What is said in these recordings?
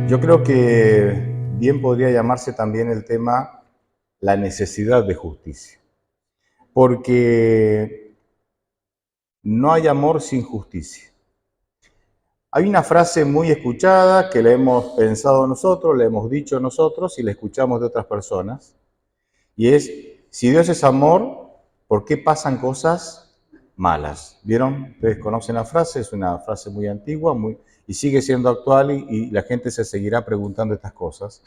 Yo creo que bien podría llamarse también el tema la necesidad de justicia, porque no hay amor sin justicia. Hay una frase muy escuchada que la hemos pensado nosotros, la hemos dicho nosotros y la escuchamos de otras personas, y es, si Dios es amor, ¿por qué pasan cosas malas? ¿Vieron? Ustedes conocen la frase, es una frase muy antigua y sigue siendo actual y la gente se seguirá preguntando estas cosas,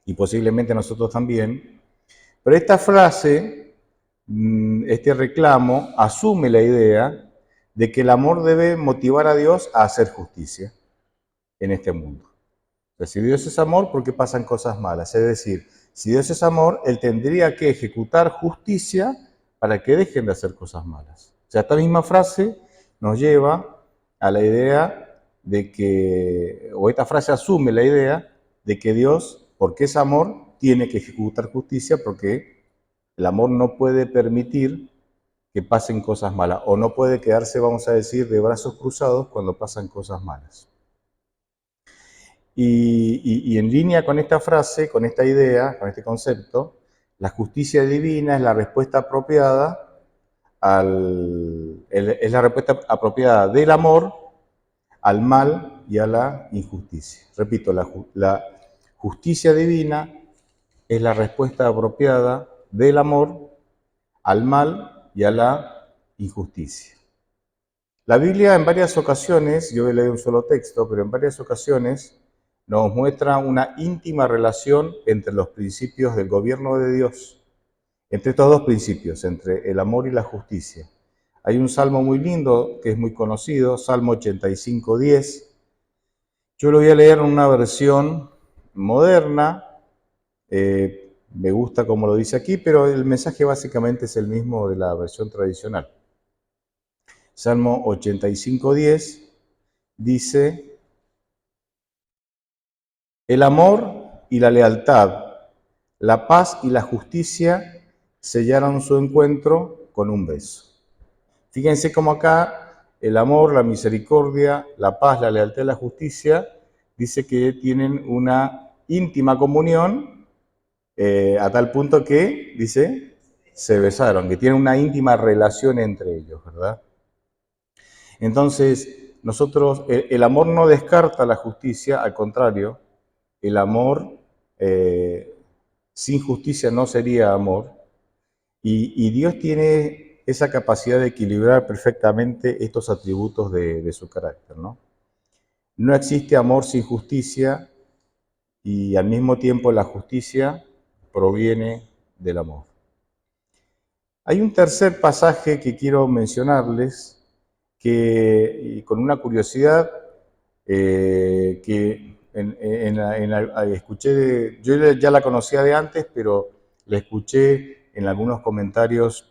y posiblemente nosotros también. Pero esta frase, este reclamo, asume la idea de que el amor debe motivar a Dios a hacer justicia en este mundo. O sea, si Dios es amor, ¿por qué pasan cosas malas? Es decir, si Dios es amor, Él tendría que ejecutar justicia para que dejen de hacer cosas malas. O sea, esta misma frase nos lleva a la idea de que, o esta frase asume la idea de que Dios, porque es amor, tiene que ejecutar justicia porque el amor no puede permitir que pasen cosas malas o no puede quedarse, vamos a decir, de brazos cruzados cuando pasan cosas malas. Y en línea con esta frase, con esta idea, con este concepto, la justicia divina es la respuesta apropiada es la respuesta apropiada del amor al mal y a la injusticia. Repito, la justicia divina es la respuesta apropiada del amor al mal y a la injusticia. La Biblia en varias ocasiones, yo he leído un solo texto, pero en varias ocasiones nos muestra una íntima relación entre los principios del gobierno de Dios, entre estos dos principios, entre el amor y la justicia. Hay un salmo muy lindo que es muy conocido, Salmo 85:10. Yo lo voy a leer en una versión moderna, me gusta como lo dice aquí, pero el mensaje básicamente es el mismo de la versión tradicional. Salmo 85:10 dice: el amor y la lealtad, la paz y la justicia sellaron su encuentro con un beso. Fíjense cómo acá el amor, la misericordia, la paz, la lealtad y la justicia dice que tienen una íntima comunión a tal punto que, dice, se besaron, que tienen una íntima relación entre ellos, ¿verdad? Entonces, el amor no descarta la justicia, al contrario, el amor sin justicia no sería amor, y Dios tiene esa capacidad de equilibrar perfectamente estos atributos de su carácter, ¿no? No existe amor sin justicia y al mismo tiempo la justicia proviene del amor. Hay un tercer pasaje que quiero mencionarles, y con una curiosidad que escuché, yo ya la conocía de antes, pero la escuché en algunos comentarios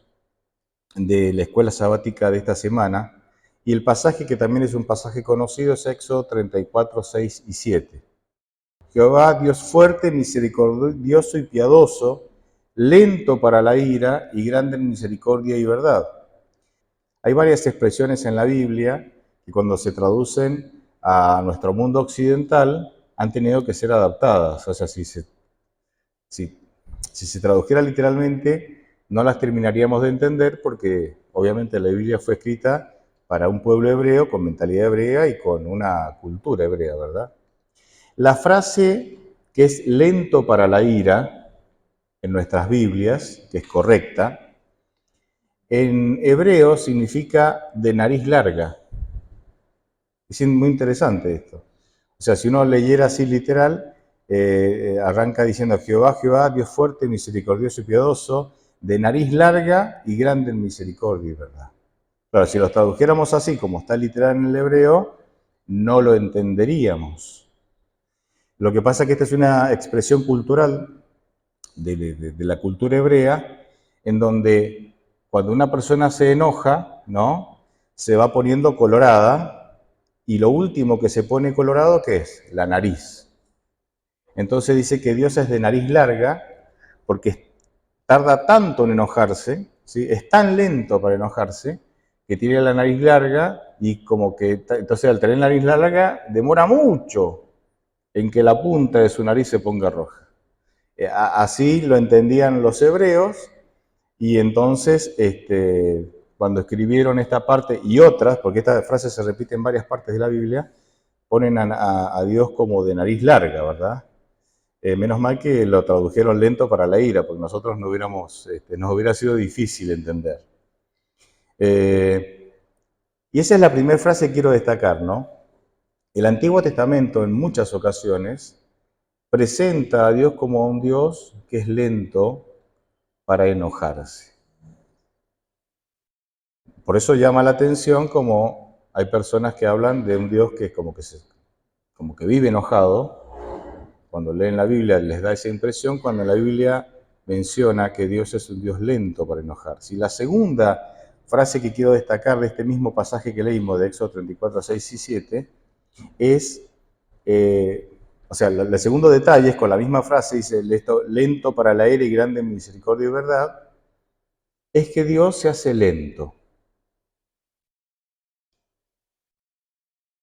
de la escuela sabática de esta semana, y el pasaje que también es un pasaje conocido es Éxodo 34, 6 y 7. Jehová, Dios fuerte, misericordioso y piadoso, lento para la ira y grande en misericordia y verdad. Hay varias expresiones en la Biblia que cuando se traducen a nuestro mundo occidental han tenido que ser adaptadas. O sea, si se tradujera literalmente, no las terminaríamos de entender porque obviamente la Biblia fue escrita para un pueblo hebreo con mentalidad hebrea y con una cultura hebrea, ¿verdad? La frase que es lento para la ira en nuestras Biblias, que es correcta, en hebreo significa de nariz larga. Es muy interesante esto. O sea, si uno leyera así literal, arranca diciendo Jehová, Jehová, Dios fuerte, misericordioso y piadoso, de nariz larga y grande en misericordia y verdad. Claro, si lo tradujéramos así, como está literal en el hebreo, no lo entenderíamos. Lo que pasa es que esta es una expresión cultural de la cultura hebrea, en donde cuando una persona se enoja, ¿no? Se va poniendo colorada, y lo último que se pone colorado, ¿qué es? La nariz. Entonces dice que Dios es de nariz larga, porque tarda tanto en enojarse, ¿sí? Es tan lento para enojarse, que tiene la nariz larga, y como que, entonces al tener la nariz larga, demora mucho en que la punta de su nariz se ponga roja. Así lo entendían los hebreos, y entonces cuando escribieron esta parte y otras, porque esta frase se repite en varias partes de la Biblia, ponen a Dios como de nariz larga, ¿verdad? Menos mal que lo tradujeron lento para la ira, porque nosotros no nos hubiera sido difícil entender. Y esa es la primera frase que quiero destacar, ¿no? El Antiguo Testamento en muchas ocasiones presenta a Dios como un Dios que es lento para enojarse. Por eso llama la atención como hay personas que hablan de un Dios que es como que vive enojado. Cuando leen la Biblia les da esa impresión, cuando la Biblia menciona que Dios es un Dios lento para enojarse. Y la segunda frase que quiero destacar de este mismo pasaje que leímos de Éxodo 34, 6 y 7 es, el segundo detalle es con la misma frase, dice, lento para la ira y grande en misericordia y verdad, es que Dios se hace lento.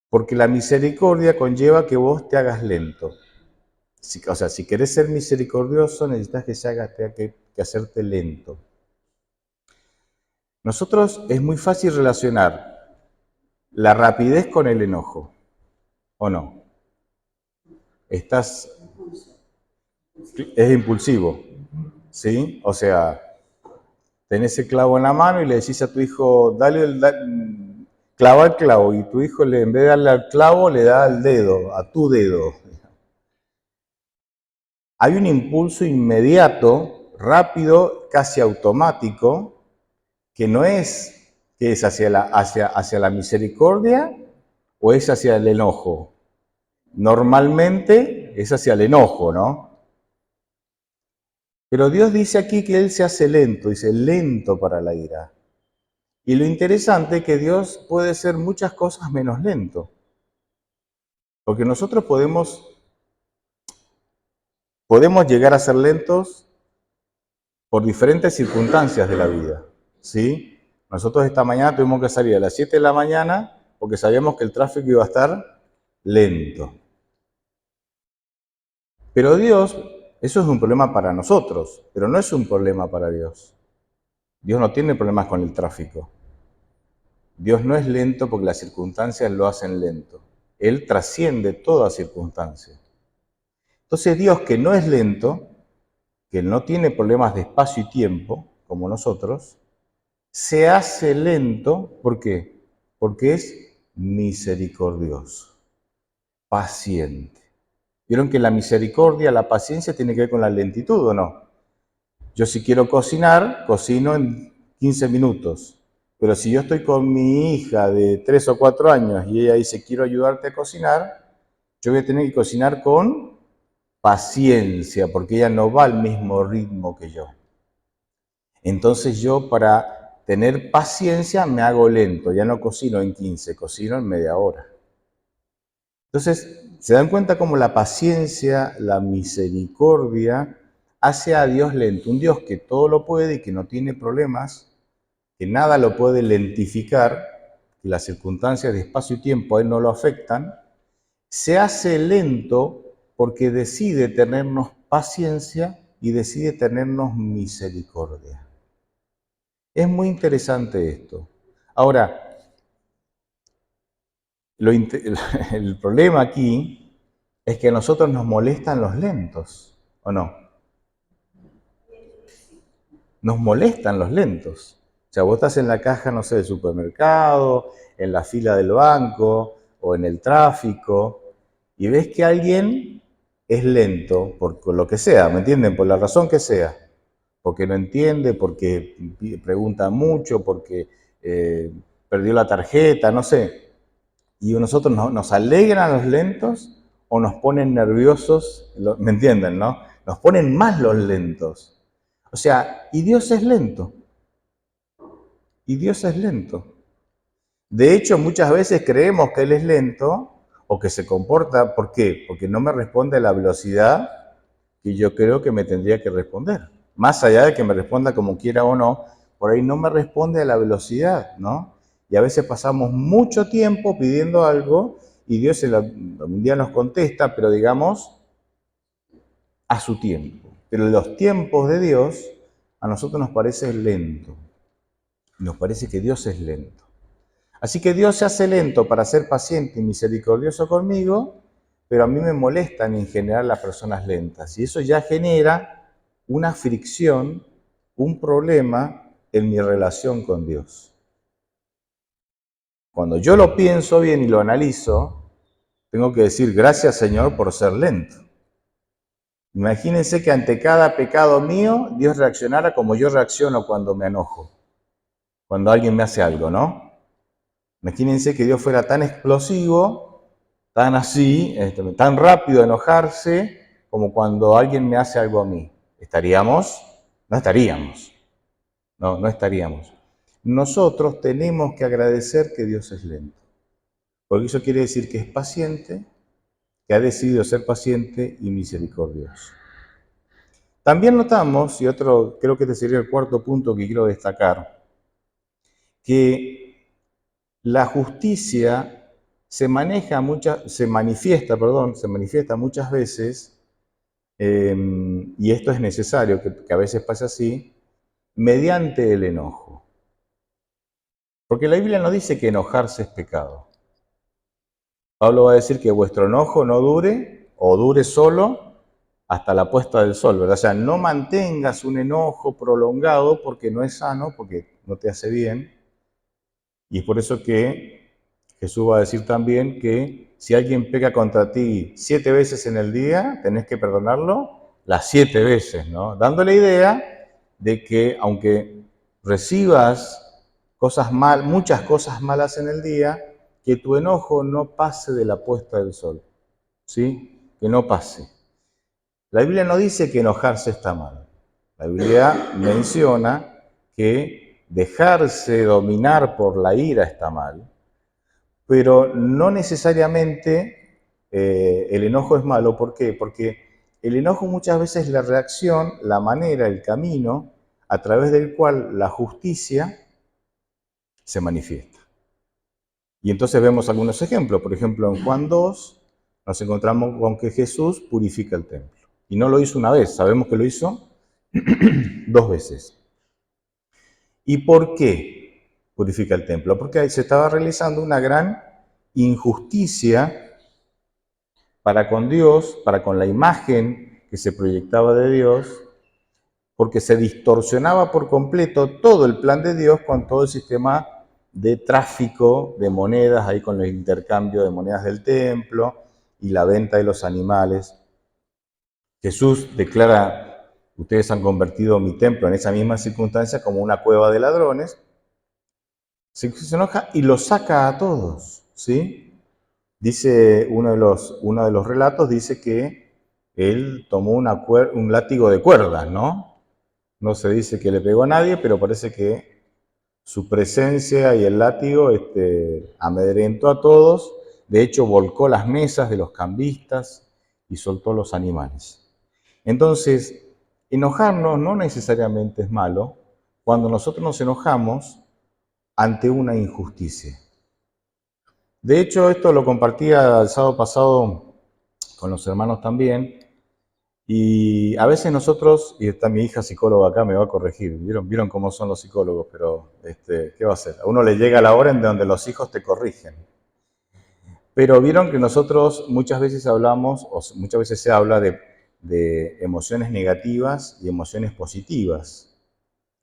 Porque la misericordia conlleva que vos te hagas lento. Si querés ser misericordioso, necesitas tenga que hacerte lento. Nosotros es muy fácil relacionar la rapidez con el enojo, ¿o no? Es impulsivo, ¿sí? O sea, tenés el clavo en la mano y le decís a tu hijo, clava el clavo, y tu hijo en vez de darle al clavo, le da al dedo, a tu dedo. Hay un impulso inmediato, rápido, casi automático, que no es que es hacia la misericordia o es hacia el enojo. Normalmente es hacia el enojo, ¿no? Pero Dios dice aquí que Él se hace lento, dice lento para la ira. Y lo interesante es que Dios puede ser muchas cosas menos lento. Porque nosotros podemos llegar a ser lentos por diferentes circunstancias de la vida, ¿sí? Nosotros esta mañana tuvimos que salir a las 7 de la mañana porque sabíamos que el tráfico iba a estar lento. Pero Dios, eso es un problema para nosotros, pero no es un problema para Dios. Dios no tiene problemas con el tráfico. Dios no es lento porque las circunstancias lo hacen lento. Él trasciende toda circunstancia. Entonces Dios, que no es lento, que no tiene problemas de espacio y tiempo, como nosotros, se hace lento, ¿por qué? Porque es misericordioso, paciente. ¿Vieron que la misericordia, la paciencia tiene que ver con la lentitud o no? Yo si quiero cocinar, cocino en 15 minutos. Pero si yo estoy con mi hija de 3 o 4 años y ella dice, quiero ayudarte a cocinar, yo voy a tener que cocinar con paciencia, porque ella no va al mismo ritmo que yo. Entonces yo, para tener paciencia, me hago lento. Ya no cocino en 15, cocino en media hora. Entonces, ¿se dan cuenta cómo la paciencia, la misericordia, hace a Dios lento? Un Dios que todo lo puede y que no tiene problemas, que nada lo puede lentificar, que las circunstancias de espacio y tiempo a Él no lo afectan, se hace lento porque decide tenernos paciencia y decide tenernos misericordia. Es muy interesante esto. Ahora, el problema aquí es que a nosotros nos molestan los lentos, ¿o no? Nos molestan los lentos. O sea, vos estás en la caja, no sé, del supermercado, en la fila del banco o en el tráfico y ves que alguien es lento por lo que sea, ¿me entienden? Por la razón que sea. Porque no entiende, porque pregunta mucho, porque perdió la tarjeta, no sé. Y nosotros nos alegran los lentos o nos ponen nerviosos, ¿me entienden, no? Nos ponen más los lentos. O sea, y Dios es lento. Y Dios es lento. De hecho, muchas veces creemos que Él es lento o que se comporta, ¿por qué? Porque no me responde a la velocidad que yo creo que me tendría que responder. Más allá de que me responda como quiera o no, por ahí no me responde a la velocidad, ¿no? Y a veces pasamos mucho tiempo pidiendo algo y Dios un día nos contesta, pero digamos, a su tiempo. Pero los tiempos de Dios a nosotros nos parece lento. Nos parece que Dios es lento. Así que Dios se hace lento para ser paciente y misericordioso conmigo, pero a mí me molestan en general las personas lentas. Y eso ya genera una fricción, un problema en mi relación con Dios. Cuando yo lo pienso bien y lo analizo, tengo que decir gracias, Señor, por ser lento. Imagínense que ante cada pecado mío, Dios reaccionara como yo reacciono cuando me enojo, cuando alguien me hace algo, ¿no? Imagínense que Dios fuera tan explosivo, tan así, tan rápido a enojarse, como cuando alguien me hace algo a mí. ¿Estaríamos? No estaríamos. No estaríamos. Nosotros tenemos que agradecer que Dios es lento, porque eso quiere decir que es paciente, que ha decidido ser paciente y misericordioso. También notamos, y creo que este sería el cuarto punto que quiero destacar, que la justicia se manifiesta muchas veces, y esto es necesario, que a veces pasa así, mediante el enojo. Porque la Biblia no dice que enojarse es pecado. Pablo va a decir que vuestro enojo no dure, o dure solo, hasta la puesta del sol, ¿verdad? O sea, no mantengas un enojo prolongado porque no es sano, porque no te hace bien. Y es por eso que Jesús va a decir también que si alguien peca contra ti 7 veces en el día, tenés que perdonarlo las 7 veces, ¿no? Dando la idea de que aunque recibas muchas cosas malas en el día, que tu enojo no pase de la puesta del sol, ¿sí? Que no pase. La Biblia no dice que enojarse está mal. La Biblia menciona que dejarse dominar por la ira está mal, pero no necesariamente el enojo es malo. ¿Por qué? Porque el enojo muchas veces es la reacción, la manera, el camino a través del cual la justicia se manifiesta. Y entonces vemos algunos ejemplos. Por ejemplo, en Juan 2 nos encontramos con que Jesús purifica el templo. Y no lo hizo una vez, sabemos que lo hizo 2 veces. ¿Y por qué purifica el templo? Porque ahí se estaba realizando una gran injusticia para con Dios, para con la imagen que se proyectaba de Dios, porque se distorsionaba por completo todo el plan de Dios con todo el sistema de tráfico de monedas, ahí con el intercambio de monedas del templo y la venta de los animales. Jesús declara: ustedes han convertido mi templo en esa misma circunstancia como una cueva de ladrones. Se enoja y los saca a todos, ¿sí? Dice uno de los relatos, dice que él tomó un látigo de cuerdas, ¿no? No se dice que le pegó a nadie, pero parece que su presencia y el látigo amedrentó a todos. De hecho, volcó las mesas de los cambistas y soltó los animales. Entonces, enojarnos no necesariamente es malo cuando nosotros nos enojamos ante una injusticia. De hecho, esto lo compartía el sábado pasado con los hermanos también, y a veces nosotros, y está mi hija psicóloga acá, me va a corregir, vieron cómo son los psicólogos, pero ¿qué va a hacer? A uno le llega la hora en donde los hijos te corrigen. Pero vieron que nosotros muchas veces hablamos, o muchas veces se habla de emociones negativas y emociones positivas,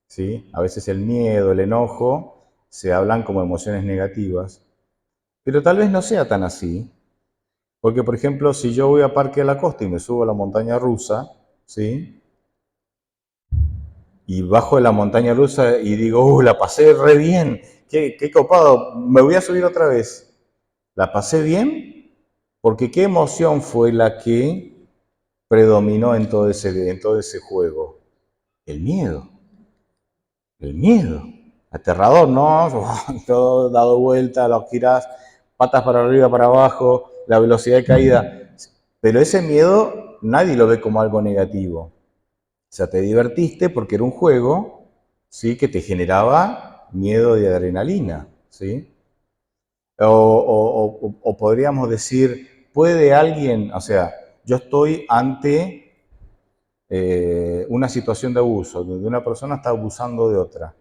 ¿sí? A veces el miedo, el enojo, se hablan como emociones negativas, pero tal vez no sea tan así, porque por ejemplo, si yo voy a Parque de la Costa y me subo a la montaña rusa, ¿sí? Y bajo de la montaña rusa y digo, la pasé re bien, qué copado, me voy a subir otra vez. ¿La pasé bien? Porque ¿qué emoción fue la que predominó en todo ese juego? El miedo. El miedo. Aterrador, ¿no? Todo dado vuelta, los girás, patas para arriba, para abajo, la velocidad de caída. Pero ese miedo nadie lo ve como algo negativo. O sea, te divertiste porque era un juego, ¿sí? Que te generaba miedo y adrenalina, ¿sí? O podríamos decir, ¿puede alguien, o sea, yo estoy ante una situación de abuso, donde una persona está abusando de otra?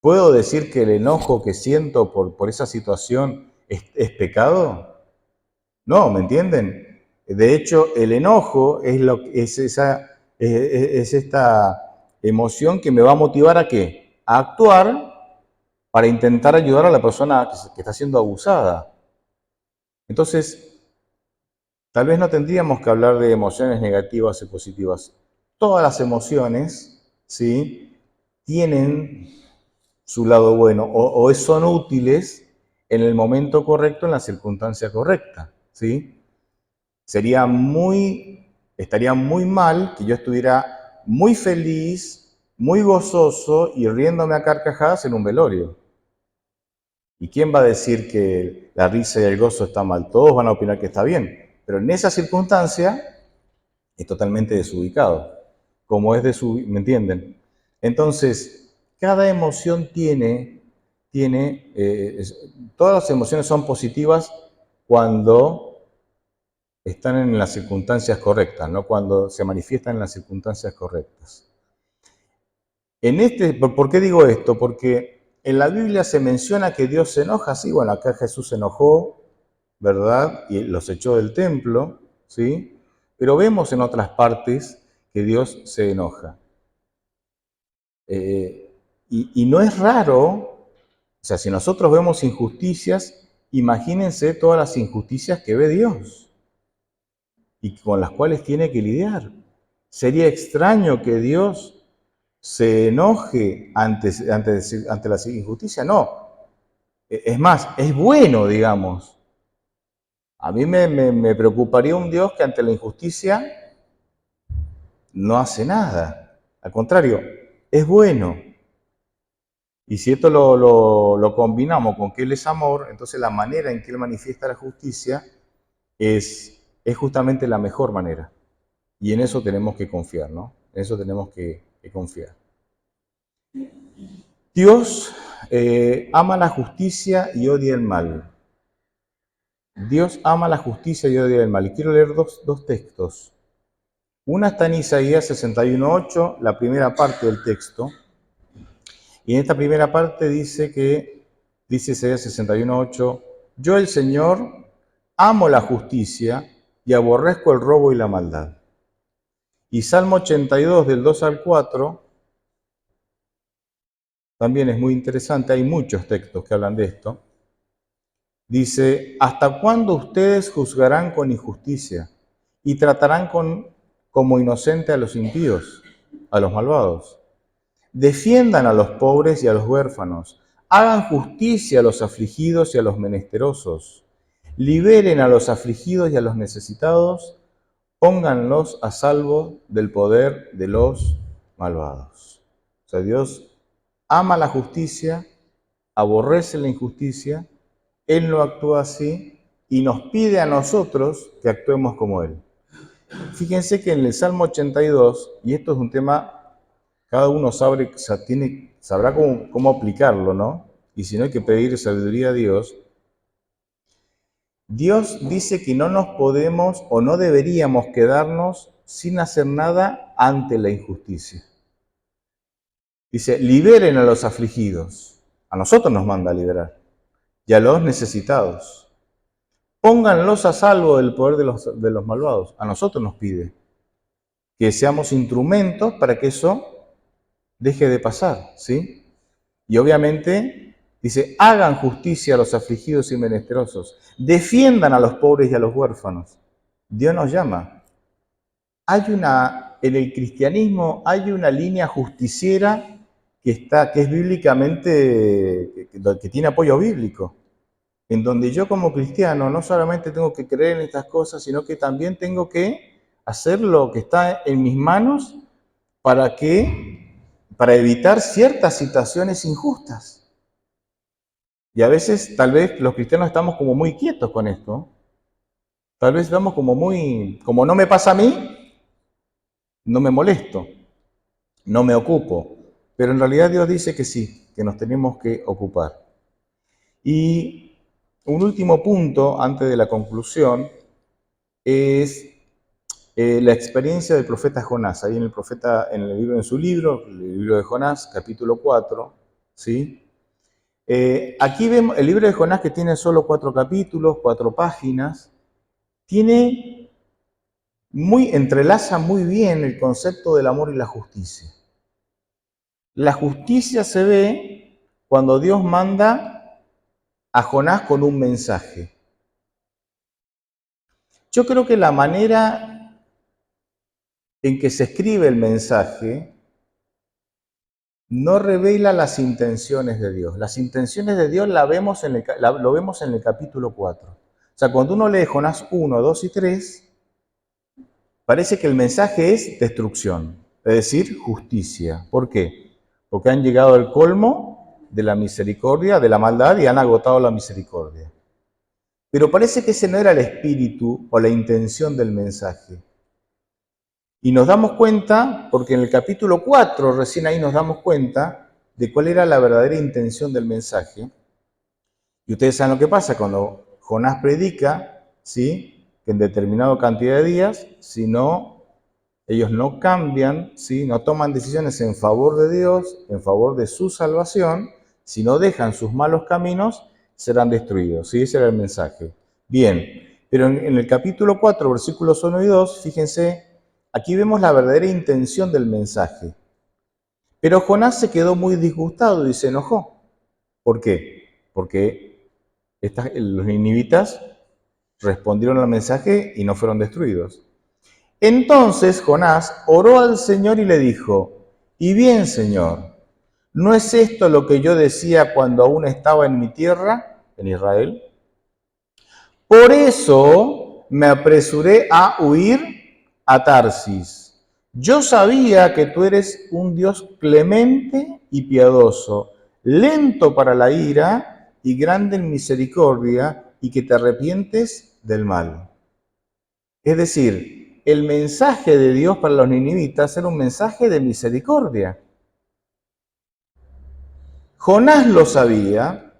¿Puedo decir que el enojo que siento por esa situación es pecado? No, ¿me entienden? De hecho, el enojo es esta emoción que me va a motivar ¿a qué? A actuar para intentar ayudar a la persona que está siendo abusada. Entonces, tal vez no tendríamos que hablar de emociones negativas y positivas. Todas las emociones, ¿sí?, tienen su lado bueno o son útiles en el momento correcto, en la circunstancia correcta, ¿sí? Estaría muy mal que yo estuviera muy feliz, muy gozoso y riéndome a carcajadas en un velorio. ¿Y quién va a decir que la risa y el gozo está mal? Todos van a opinar que está bien, pero en esa circunstancia es totalmente desubicado, como es ¿me entienden? Entonces, cada emoción todas las emociones son positivas cuando están en las circunstancias correctas, ¿no? Cuando se manifiestan en las circunstancias correctas. ¿Por qué digo esto? Porque en la Biblia se menciona que Dios se enoja, sí, bueno, acá Jesús se enojó, ¿verdad? Y los echó del templo, ¿sí? Pero vemos en otras partes que Dios se enoja. Y no es raro, o sea, si nosotros vemos injusticias, imagínense todas las injusticias que ve Dios y con las cuales tiene que lidiar. Sería extraño que Dios se enoje ante la injusticia. No, es más, es bueno, digamos. A mí me preocuparía un Dios que ante la injusticia no hace nada. Al contrario, es bueno. Y si esto lo combinamos con que Él es amor, entonces la manera en que Él manifiesta la justicia es justamente la mejor manera. Y en eso tenemos que confiar, ¿no? En eso tenemos que confiar. Dios ama la justicia y odia el mal. Dios ama la justicia y odia el mal. Y quiero leer dos textos. Una está en Isaías 61:8, la primera parte del texto. Y en esta primera parte dice Isaías 61:8, yo el Señor amo la justicia y aborrezco el robo y la maldad. Y Salmo 82 del 2 al 4 también es muy interesante, hay muchos textos que hablan de esto. Dice, ¿hasta cuándo ustedes juzgarán con injusticia y tratarán como inocente a los impíos, a los malvados? Defiendan a los pobres y a los huérfanos, hagan justicia a los afligidos y a los menesterosos, liberen a los afligidos y a los necesitados, pónganlos a salvo del poder de los malvados. O sea, Dios ama la justicia, aborrece la injusticia, Él no actúa así y nos pide a nosotros que actuemos como Él. Fíjense que en el Salmo 82, y esto es un tema, cada uno sabrá cómo aplicarlo, ¿no? Y si no hay que pedir sabiduría a Dios. Dios dice que no nos podemos o no deberíamos quedarnos sin hacer nada ante la injusticia. Dice, liberen a los afligidos. A nosotros nos manda a liberar. Y a los necesitados. Pónganlos a salvo del poder de los malvados. A nosotros nos pide que seamos instrumentos para que eso deje de pasar, ¿sí? Y obviamente dice, hagan justicia a los afligidos y menesterosos, defiendan a los pobres y a los huérfanos. Dios nos llama. En el cristianismo hay una línea justiciera que es bíblicamente, que tiene apoyo bíblico, en donde yo como cristiano no solamente tengo que creer en estas cosas, sino que también tengo que hacer lo que está en mis manos para evitar ciertas situaciones injustas. Y a veces, tal vez, los cristianos estamos como muy quietos con esto. Tal vez estamos como no me pasa a mí, no me molesto, no me ocupo. Pero en realidad Dios dice que sí, que nos tenemos que ocupar. Y un último punto, antes de la conclusión, es la experiencia del profeta Jonás. Ahí en su libro, el libro de Jonás, capítulo 4, ¿sí? Aquí vemos el libro de Jonás, que tiene solo 4 capítulos, 4 páginas, entrelaza muy bien el concepto del amor y la justicia. La justicia se ve cuando Dios manda a Jonás con un mensaje. Yo creo que la manera en que se escribe el mensaje no revela las intenciones de Dios. Las intenciones de Dios lo vemos en el capítulo 4. O sea, cuando uno lee Jonás 1, 2 y 3, parece que el mensaje es destrucción, es decir, justicia. ¿Por qué? Porque han llegado al colmo de la misericordia, de la maldad, y han agotado la misericordia. Pero parece que ese no era el espíritu o la intención del mensaje. Y nos damos cuenta, porque en el capítulo 4, recién ahí nos damos cuenta de cuál era la verdadera intención del mensaje. Y ustedes saben lo que pasa cuando Jonás predica, ¿sí? Que en determinada cantidad de días, si no, ellos no cambian, ¿sí? No toman decisiones en favor de Dios, en favor de su salvación, si no dejan sus malos caminos, serán destruidos. ¿Sí? Ese era el mensaje. Bien, pero en el capítulo 4, versículos 1 y 2, fíjense, aquí vemos la verdadera intención del mensaje. Pero Jonás se quedó muy disgustado y se enojó. ¿Por qué? Porque los ninivitas respondieron al mensaje y no fueron destruidos. Entonces Jonás oró al Señor y le dijo: «Y bien, Señor, ¿no es esto lo que yo decía cuando aún estaba en mi tierra, en Israel? Por eso me apresuré a huir a Tarsis. Yo sabía que tú eres un Dios clemente y piadoso, lento para la ira y grande en misericordia, y que te arrepientes del mal». Es decir, el mensaje de Dios para los ninivitas era un mensaje de misericordia. Jonás lo sabía,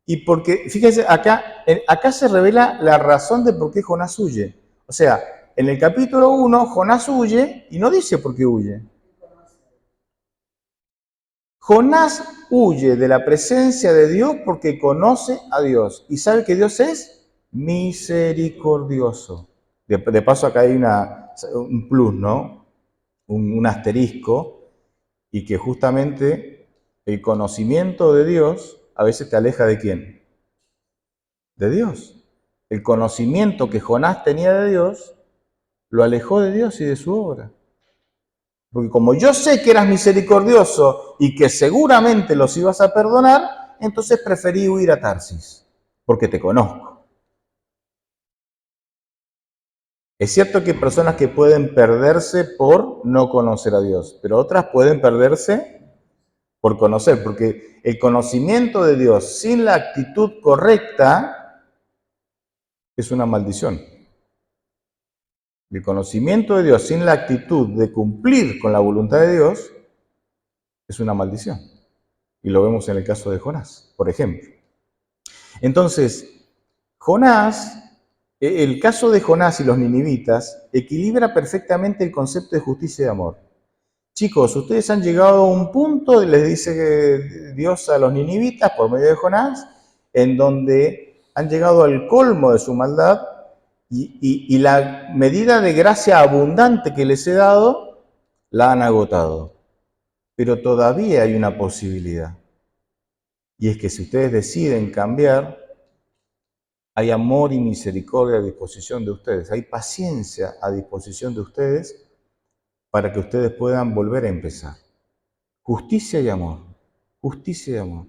y porque, fíjense, acá se revela la razón de por qué Jonás huye. O sea, en el capítulo 1, Jonás huye y no dice por qué huye. Jonás huye de la presencia de Dios porque conoce a Dios y sabe que Dios es misericordioso. De paso, acá hay un plus, ¿no? Un asterisco, y que justamente el conocimiento de Dios a veces te aleja ¿de quién? De Dios. El conocimiento que Jonás tenía de Dios lo alejó de Dios y de su obra. Porque como yo sé que eras misericordioso y que seguramente los ibas a perdonar, entonces preferí huir a Tarsis, porque te conozco. Es cierto que hay personas que pueden perderse por no conocer a Dios, pero otras pueden perderse por conocer, porque el conocimiento de Dios sin la actitud correcta es una maldición. El conocimiento de Dios sin la actitud de cumplir con la voluntad de Dios es una maldición. Y lo vemos en el caso de Jonás, por ejemplo. Entonces, el caso de Jonás y los ninivitas equilibra perfectamente el concepto de justicia y de amor. Chicos, ustedes han llegado a un punto, les dice Dios a los ninivitas por medio de Jonás, en donde han llegado al colmo de su maldad y la medida de gracia abundante que les he dado, la han agotado. Pero todavía hay una posibilidad. Y es que si ustedes deciden cambiar, hay amor y misericordia a disposición de ustedes, hay paciencia a disposición de ustedes para que ustedes puedan volver a empezar. Justicia y amor, justicia y amor.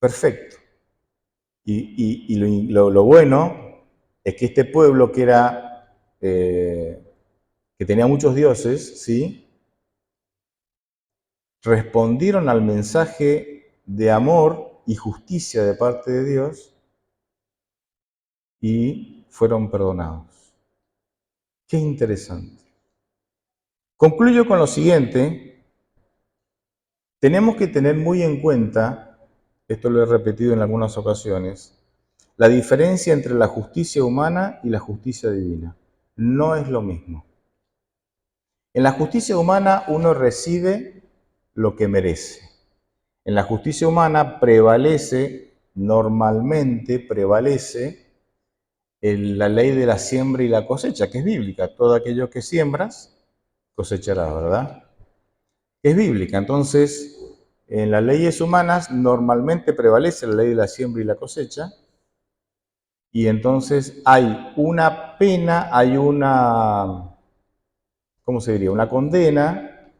Perfecto. Y lo bueno es que este pueblo que tenía muchos dioses, ¿sí? Respondieron al mensaje de amor y justicia de parte de Dios y fueron perdonados. Qué interesante. Concluyo con lo siguiente. Tenemos que tener muy en cuenta esto lo he repetido en algunas ocasiones, la diferencia entre la justicia humana y la justicia divina no es lo mismo. En la justicia humana uno recibe lo que merece. En la justicia humana normalmente prevalece la ley de la siembra y la cosecha, que es bíblica. Todo aquello que siembras, cosecharás, ¿verdad? Es bíblica. Entonces, en las leyes humanas normalmente prevalece la ley de la siembra y la cosecha, y entonces hay una pena, hay una, ¿cómo se diría? Una condena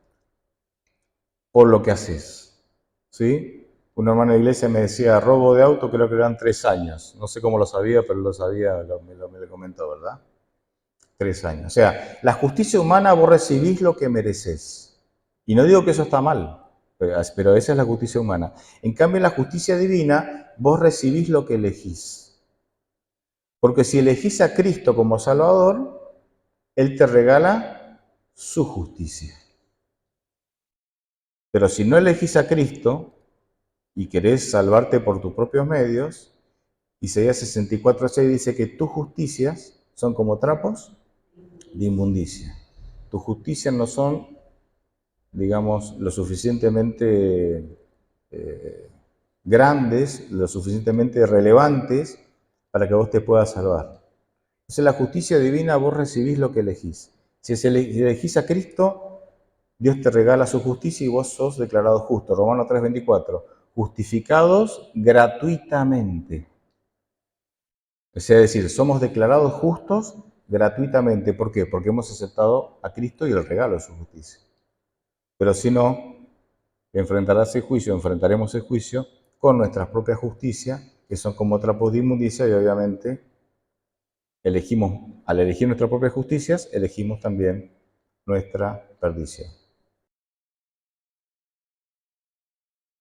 por lo que haces, ¿sí? Un hermano de iglesia me decía, robo de auto, creo que eran 3 años. No sé cómo lo sabía, pero lo sabía, me lo comentó, ¿verdad? 3 años. O sea, la justicia humana vos recibís lo que mereces. Y no digo que eso está mal, pero esa es la justicia humana. En cambio, en la justicia divina, vos recibís lo que elegís. Porque si elegís a Cristo como Salvador, Él te regala su justicia. Pero si no elegís a Cristo y querés salvarte por tus propios medios, Isaías 64:6 dice que tus justicias son como trapos de inmundicia. Tus justicias no son, digamos, lo suficientemente grandes, lo suficientemente relevantes para que vos te puedas salvar. Entonces, la justicia divina vos recibís lo que elegís. Si elegís a Cristo, Dios te regala su justicia y vos sos declarado justo. Romanos 3:24. Justificados gratuitamente. O sea, decir, somos declarados justos gratuitamente. ¿Por qué? Porque hemos aceptado a Cristo y el regalo de su justicia. Pero si no, enfrentaremos el juicio con nuestras propias justicias, que son como trapos de inmundicia, y obviamente al elegir nuestras propias justicias, elegimos también nuestra perdición.